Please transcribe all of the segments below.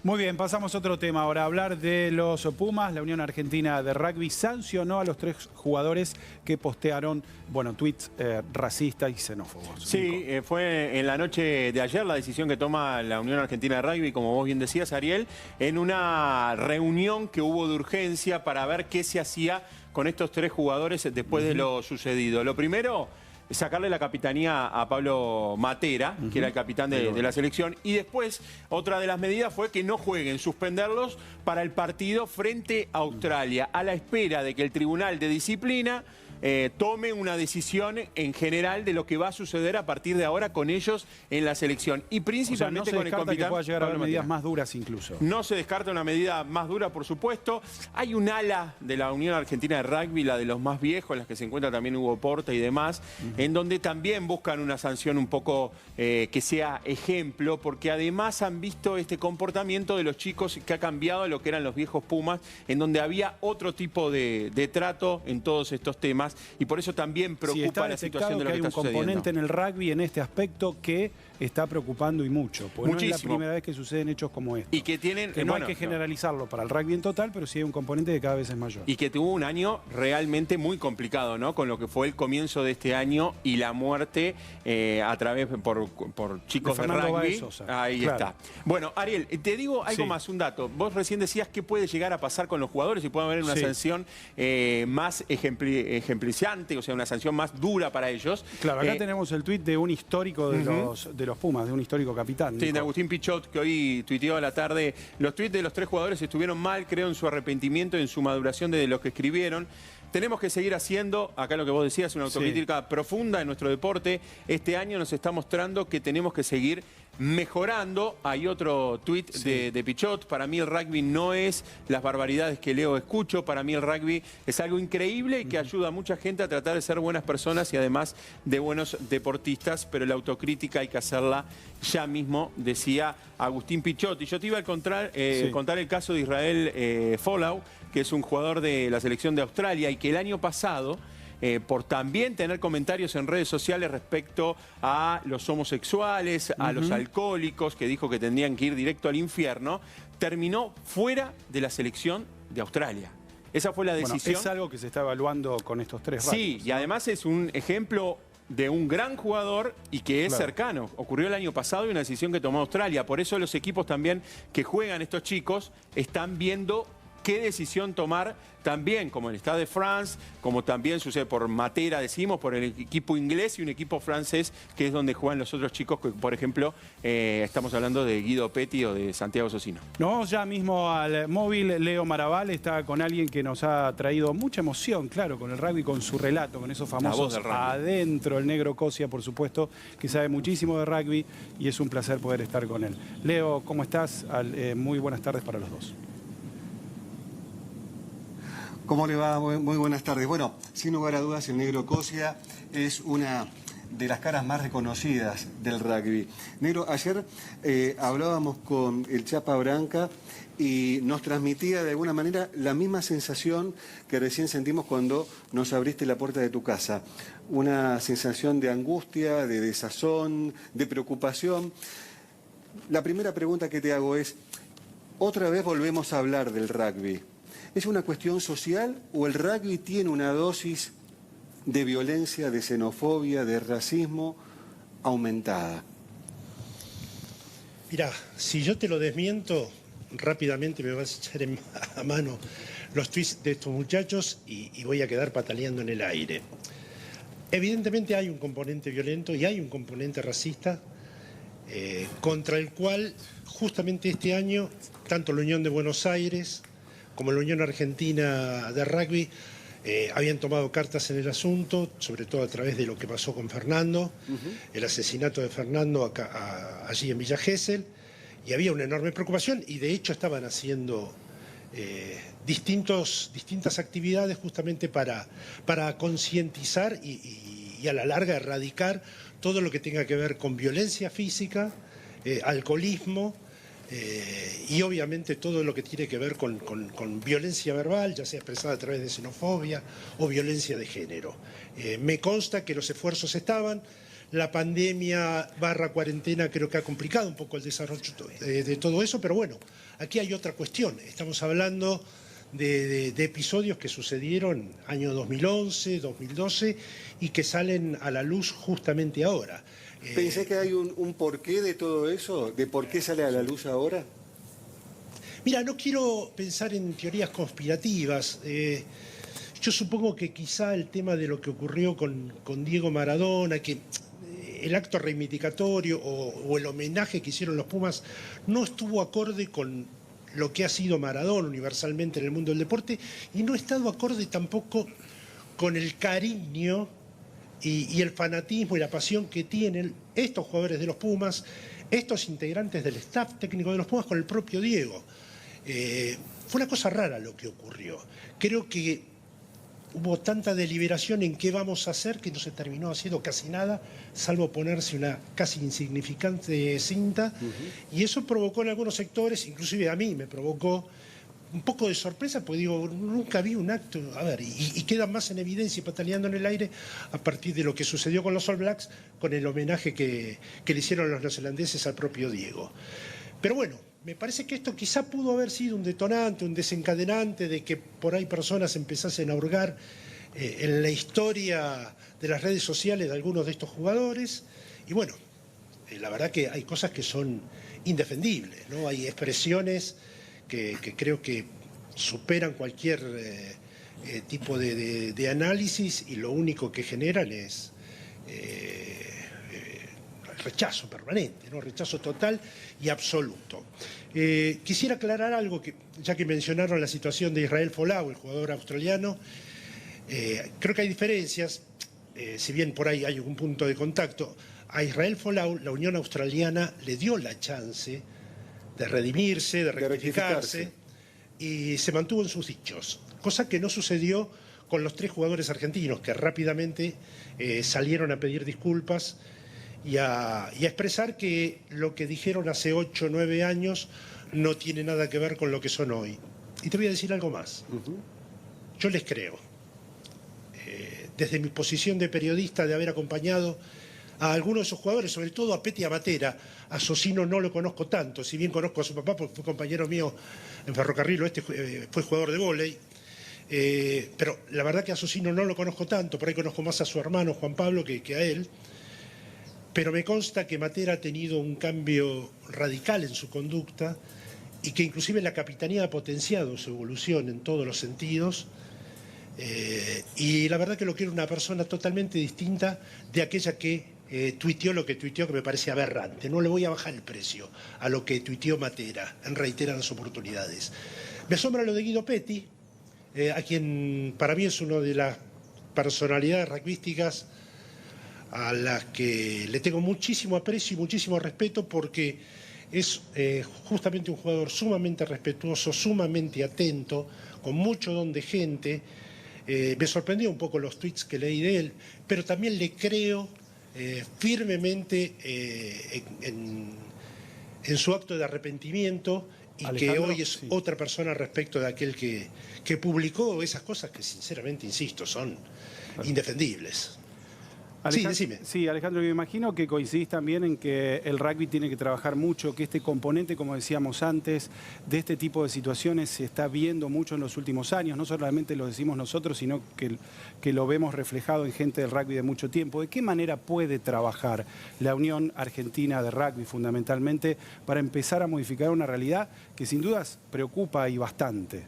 Muy bien, pasamos a otro tema. Ahora, hablar de los Pumas. La Unión Argentina de Rugby sancionó a los 3 jugadores que postearon, tweets racistas y xenófobos. Sí, fue en la noche de ayer la decisión que toma la Unión Argentina de Rugby, como vos bien decías, Ariel, en una reunión que hubo de urgencia para ver qué se hacía con estos 3 jugadores después de lo sucedido. Lo primero, sacarle la capitanía a Pablo Matera, que era el capitán de la selección, y después otra de las medidas fue que no jueguen, suspenderlos para el partido frente a Australia, a la espera de que el Tribunal de Disciplina tome una decisión en general de lo que va a suceder a partir de ahora con ellos en la selección. Y principalmente con el capitán. Que pueda llegar a haber medidas más duras incluso. No se descarta una medida más dura, por supuesto. Hay un ala de la Unión Argentina de Rugby, la de los más viejos, en las que se encuentra también Hugo Porta y demás, en donde también buscan una sanción un poco que sea ejemplo, porque además han visto este comportamiento de los chicos que ha cambiado a lo que eran los viejos Pumas, en donde había otro tipo de trato en todos estos temas. Y por eso también preocupa la situación de lo que está sucediendo. Hay un componente en el rugby en este aspecto que está preocupando y mucho. Porque no es la primera vez que suceden hechos como estos. Y que tienen... Que no hay que generalizarlo para el rugby en total, pero sí hay un componente que cada vez es mayor. Y que tuvo un año realmente muy complicado, ¿no? Con lo que fue el comienzo de este año y la muerte a través por chicos de rugby. Ahí está. Bueno, Ariel, te digo algo más, un dato. Vos recién decías qué puede llegar a pasar con los jugadores y puede haber una sanción más ejemplizante, o sea, una sanción más dura para ellos. Claro, acá tenemos el tuit de un histórico de los Pumas, de un histórico capitán. Sí, de Agustín Pichot, que hoy tuiteó a la tarde. Los tuits de los 3 jugadores estuvieron mal, creo, en su arrepentimiento, en su maduración de lo que escribieron. Tenemos que seguir haciendo, acá lo que vos decías, una autocrítica profunda en nuestro deporte. Este año nos está mostrando que tenemos que seguir mejorando. Hay otro tuit de Pichot. Para mí el rugby no es las barbaridades que leo escucho. Para mí el rugby es algo increíble y que ayuda a mucha gente a tratar de ser buenas personas y además de buenos deportistas. Pero la autocrítica hay que hacerla ya mismo, decía Agustín Pichot. Y yo te iba a contar el caso de Israel Folau, que es un jugador de la selección de Australia y que el año pasado, por también tener comentarios en redes sociales respecto a los homosexuales, a los alcohólicos, que dijo que tendrían que ir directo al infierno, terminó fuera de la selección de Australia. Esa fue la decisión. Es algo que se está evaluando con estos 3 Sí, y además es un ejemplo de un gran jugador y que es cercano. Ocurrió el año pasado y una decisión que tomó Australia. Por eso los equipos también que juegan estos chicos están viendo qué decisión tomar también, como el Stade de France, como también sucede por Matera, decimos, por el equipo inglés y un equipo francés, que es donde juegan los otros chicos, que, por ejemplo, estamos hablando de Guido Petti o de Santiago Socino. Nos vamos ya mismo al móvil. Leo Maraval está con alguien que nos ha traído mucha emoción, claro, con el rugby, con su relato, con esos famosos adentro, el negro Cosia, por supuesto, que sabe muchísimo de rugby y es un placer poder estar con él. Leo, ¿cómo estás? Muy buenas tardes para los dos. ¿Cómo le va? Muy buenas tardes. Bueno, sin lugar a dudas, el negro Cosia es una de las caras más reconocidas del rugby. Negro, ayer hablábamos con el Chapa Branca y nos transmitía de alguna manera la misma sensación que recién sentimos cuando nos abriste la puerta de tu casa. Una sensación de angustia, de desazón, de preocupación. La primera pregunta que te hago es, ¿otra vez volvemos a hablar del rugby? ¿Es una cuestión social o el rugby tiene una dosis de violencia, de xenofobia, de racismo aumentada? Mirá, si yo te lo desmiento, rápidamente me vas a echar a mano los tweets de estos muchachos y voy a quedar pataleando en el aire. Evidentemente hay un componente violento y hay un componente racista contra el cual justamente este año, tanto la Unión de Buenos Aires como la Unión Argentina de Rugby habían tomado cartas en el asunto, sobre todo a través de lo que pasó con Fernando, el asesinato de Fernando allí en Villa Gesell, y había una enorme preocupación y de hecho estaban haciendo distintas actividades justamente para concientizar y a la larga erradicar todo lo que tenga que ver con violencia física, alcoholismo, y obviamente todo lo que tiene que ver con violencia verbal, ya sea expresada a través de xenofobia o violencia de género. Me consta que los esfuerzos estaban, La pandemia / cuarentena creo que ha complicado un poco el desarrollo de todo eso, pero bueno, aquí hay otra cuestión. Estamos hablando de episodios que sucedieron año 2011, 2012 y que salen a la luz justamente ahora. ¿Pensás que hay un porqué de todo eso? ¿De por qué sale a la luz ahora? Mira, no quiero pensar en teorías conspirativas. Yo supongo que quizá el tema de lo que ocurrió con Diego Maradona, que el acto reivindicatorio o el homenaje que hicieron los Pumas no estuvo acorde con lo que ha sido Maradona universalmente en el mundo del deporte y no ha estado acorde tampoco con el cariño y el fanatismo y la pasión que tienen estos jugadores de los Pumas, estos integrantes del staff técnico de los Pumas con el propio Diego. Fue una cosa rara lo que ocurrió. Creo que hubo tanta deliberación en qué vamos a hacer que no se terminó haciendo casi nada, salvo ponerse una casi insignificante cinta. Y eso provocó en algunos sectores, inclusive a mí me provocó un poco de sorpresa, porque digo, nunca vi un acto, a ver, y queda más en evidencia y pataleando en el aire a partir de lo que sucedió con los All Blacks, con el homenaje que le hicieron los neozelandeses al propio Diego. Pero bueno, me parece que esto quizá pudo haber sido un detonante, un desencadenante de que por ahí personas empezasen a hurgar en la historia de las redes sociales de algunos de estos jugadores. Y bueno, la verdad que hay cosas que son indefendibles, ¿no? Hay expresiones que creo que superan cualquier tipo de análisis y lo único que generan es rechazo permanente, ¿no? Rechazo total y absoluto. Quisiera aclarar algo, ya que mencionaron la situación de Israel Folau, el jugador australiano. Creo que hay diferencias, si bien por ahí hay un punto de contacto. A Israel Folau, la Unión Australiana le dio la chance de redimirse, de rectificarse, y se mantuvo en sus dichos, cosa que no sucedió con los 3 jugadores argentinos, que rápidamente salieron a pedir disculpas y a expresar que lo que dijeron hace 8 o 9 años no tiene nada que ver con lo que son hoy. Y te voy a decir algo más. Yo les creo. Desde mi posición de periodista, de haber acompañado a algunos de esos jugadores, sobre todo a Peti Amatera, a Socino no lo conozco tanto, si bien conozco a su papá porque fue compañero mío en Ferrocarril Oeste, fue jugador de vóley, pero la verdad que a Socino no lo conozco tanto, por ahí conozco más a su hermano Juan Pablo que a él. Pero me consta que Matera ha tenido un cambio radical en su conducta y que inclusive la capitanía ha potenciado su evolución en todos los sentidos. Y la verdad que lo quiero una persona totalmente distinta de aquella que tuiteó lo que tuiteó, que me parece aberrante. No le voy a bajar el precio a lo que tuiteó Matera en reiteradas oportunidades. Me asombra lo de Guido Petti, a quien para mí es una de las personalidades rugbyísticas a las que le tengo muchísimo aprecio y muchísimo respeto, porque es justamente un jugador sumamente respetuoso, sumamente atento, con mucho don de gente. Me sorprendió un poco los tweets que leí de él, pero también le creo firmemente en su acto de arrepentimiento y Alejandro, que hoy es otra persona respecto de aquel que publicó esas cosas que sinceramente, insisto, son indefendibles. Decime. Sí, Alejandro, me imagino que coincidís también en que el rugby tiene que trabajar mucho, que este componente, como decíamos antes, de este tipo de situaciones se está viendo mucho en los últimos años. No solamente lo decimos nosotros, sino que lo vemos reflejado en gente del rugby de mucho tiempo. ¿De qué manera puede trabajar la Unión Argentina de Rugby fundamentalmente para empezar a modificar una realidad que sin dudas preocupa y bastante?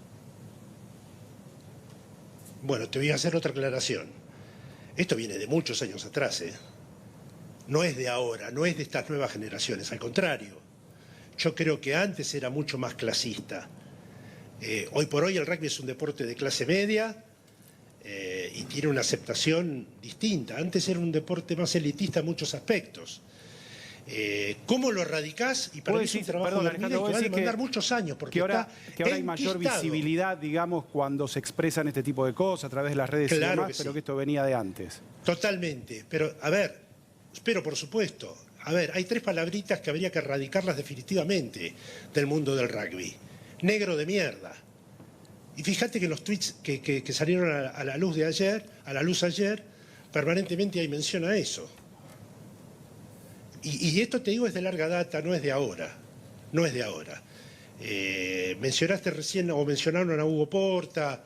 Bueno, te voy a hacer otra aclaración. Esto viene de muchos años atrás, ¿eh? No es de ahora, no es de estas nuevas generaciones, al contrario. Yo creo que antes era mucho más clasista. Hoy por hoy el rugby es un deporte de clase media y tiene una aceptación distinta. Antes era un deporte más elitista en muchos aspectos. ¿Cómo lo erradicás? Y para mí es un trabajo de hormiga que va a demandar muchos años. Porque ahora hay mayor visibilidad, digamos, cuando se expresan este tipo de cosas a través de las redes y demás, pero que esto venía de antes. Totalmente. Pero, a ver, por supuesto. A ver, hay 3 palabritas que habría que erradicarlas definitivamente del mundo del rugby. Negro de mierda. Y fíjate que los tweets que salieron a la luz ayer, permanentemente hay mención a eso. Y esto te digo es de larga data, no es de ahora. No es de ahora. Mencionaste recién, o mencionaron a Hugo Porta.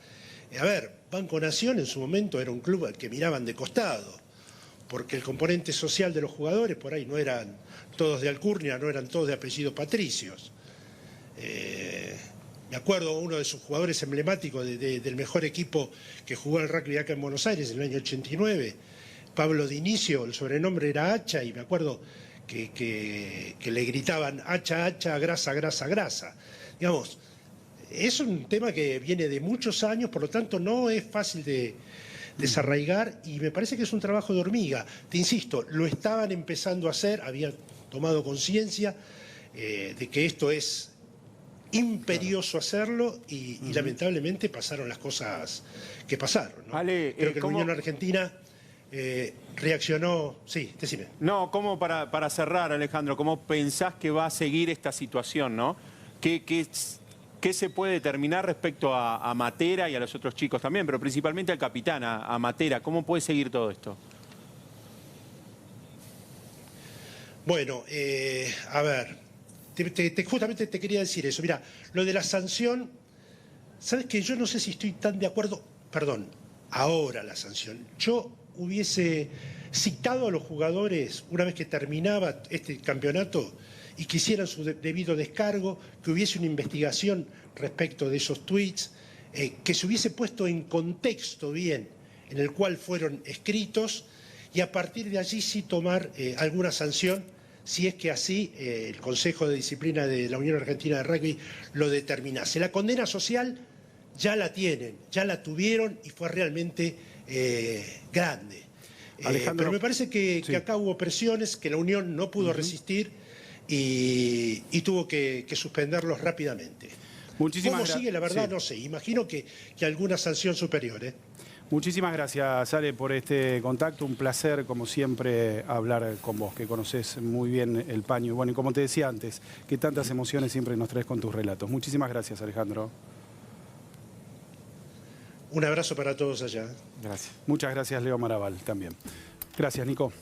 A ver, Banco Nación en su momento era un club al que miraban de costado, porque el componente social de los jugadores por ahí no eran todos de alcurnia, no eran todos de apellido Patricios. Me acuerdo uno de sus jugadores emblemáticos del mejor equipo que jugó el rugby acá en Buenos Aires en el año 89, Pablo Dinicio, el sobrenombre era Hacha, y me acuerdo que le gritaban hacha, hacha, grasa, grasa, grasa. Digamos, es un tema que viene de muchos años, por lo tanto no es fácil de desarraigar, y me parece que es un trabajo de hormiga. Te insisto, lo estaban empezando a hacer, habían tomado conciencia de que esto es imperioso hacerlo, y lamentablemente pasaron las cosas que pasaron, ¿no? Ale, creo que la Unión Argentina reaccionó. Sí, decime. No, ¿cómo para cerrar, Alejandro, cómo pensás que va a seguir esta situación, ¿no? ¿Qué se puede determinar respecto a Matera y a los otros chicos también, pero principalmente al capitán, a Matera? ¿Cómo puede seguir todo esto? Bueno, a ver, justamente te quería decir eso. Mira, lo de la sanción, ¿sabes qué? Yo no sé si estoy tan de acuerdo. Perdón, ahora la sanción. Yo hubiese citado a los jugadores una vez que terminaba este campeonato y que hicieran su debido descargo, que hubiese una investigación respecto de esos tweets, que se hubiese puesto en contexto bien en el cual fueron escritos, y a partir de allí sí tomar alguna sanción, si es que así el Consejo de Disciplina de la Unión Argentina de Rugby lo determinase. La condena social ya la tienen, ya la tuvieron, y fue realmente grande. Pero me parece que acá hubo presiones que la Unión no pudo resistir, y tuvo que suspenderlos rápidamente. ¿Cómo sigue? La verdad no sé. Imagino que alguna sanción superior. Muchísimas gracias, Ale, por este contacto. Un placer, como siempre, hablar con vos, que conocés muy bien el paño. Bueno, y como te decía antes, que tantas emociones siempre nos traes con tus relatos. Muchísimas gracias, Alejandro. Un abrazo para todos allá. Gracias. Muchas gracias, Leo Maraval, también. Gracias, Nico.